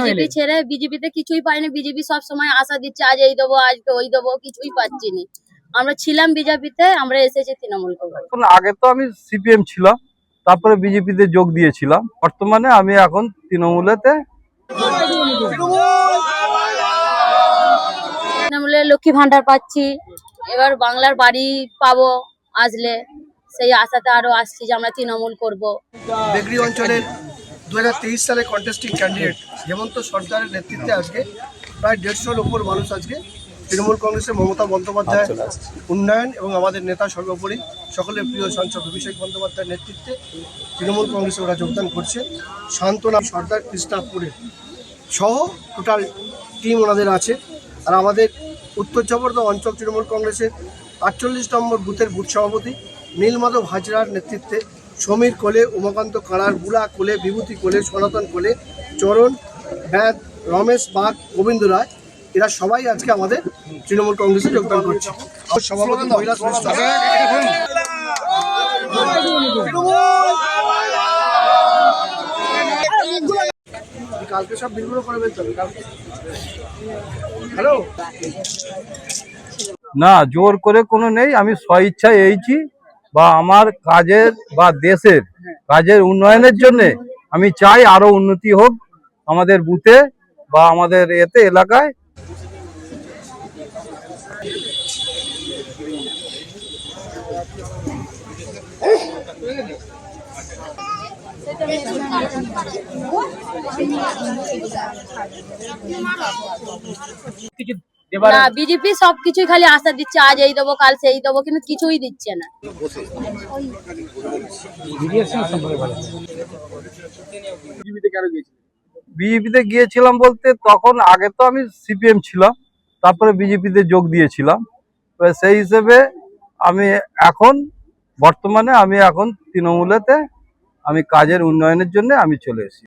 BJP ছেড়ে বিজেপিতে কিছুই পাইনি। বিজেপি সব সময় আশা দিচ্ছে আজ এই দেবো, আজ ওই দেবো, কিছুই পাচ্ছি নি। আমরা ছিলাম বিজেপিতে, আমরা এসেছি তৃণমূল কংগ্রেস। আগে তো আমি সিপিএম ছিলাম, তারপরে বিজেপিতে যোগ দিয়েছিলাম। বর্তমানে আমি এখন তৃণমূলেতে। তৃণমূলের লক্ষ্মী ভান্ডার পাচ্ছি, এবার বাংলার বাড়ি পাবো আসলে, সেই আশাতে আরো আসছি যে আমরা তৃণমূল করব। বেগড়ি অঞ্চলের 2023 সালে কন্টেস্টিং ক্যান্ডিডেট হেমন্ত সরকারের নেতৃত্বে আজকে প্রায় 150-র উপর মানুষ আজকে তৃণমূল কংগ্রেসের মমতা বন্দ্যোপাধ্যায় উন্নয়ন এবং আমাদের নেতা সর্বোপরি সকলের প্রিয় সাংসদ অভিষেক বন্দ্যোপাধ্যায়ের নেতৃত্বে তৃণমূল কংগ্রেসে ওরা যোগদান করছে। শান্তনা সর্দার, কৃষ্ণাপুরে সহ টোটাল টিম ওনাদের আছে। আর আমাদের উত্তর চব্বিশ অঞ্চল তৃণমূল কংগ্রেসের 48 নম্বর বুথের বুথ সভাপতি নীলমাধব হাজরার নেতৃত্বে সমীর কোলে, উমাকান্ত কাঁড়ার, বুলা কোলে, বিভূতি কোলে, সনাতন কোলে, চরণ ব্যাদ, রমেশ বাগ, গোবিন্দ রায়, এরা সবাই আজকে আমাদের তৃণমূল কংগ্রেসে যোগদান করছে। সভাপতি মহিলা কালকে সব বিলগুলো করে ফেলতে হবে কালকে। হ্যালো, না, জোর করে কোনো নেই। আমি স্বইচ্ছায় এইছি, বা আমার কাজের বা দেশের কাজের উন্নয়নের জন্য আমি চাই আরো উন্নতি হোক আমাদের বুথে বা আমাদের এতে এলাকায়। না, বিজেপি সবকিছুই খালি আশা দিচ্ছে আজ এই দেবো, কাল সেই দেবো, কিন্তু কিছুই দিচ্ছে না। বিজেপিতে গিয়েছিলাম বলতে, তখন আগে তো আমি সিপিএম ছিলাম, তারপরে বিজেপিতে যোগ দিয়েছিলাম। সেই হিসেবে আমি এখন বর্তমানে আমি এখন তৃণমূলেতে আমি কাজের উন্নয়নের জন্য আমি চলে এসেছি।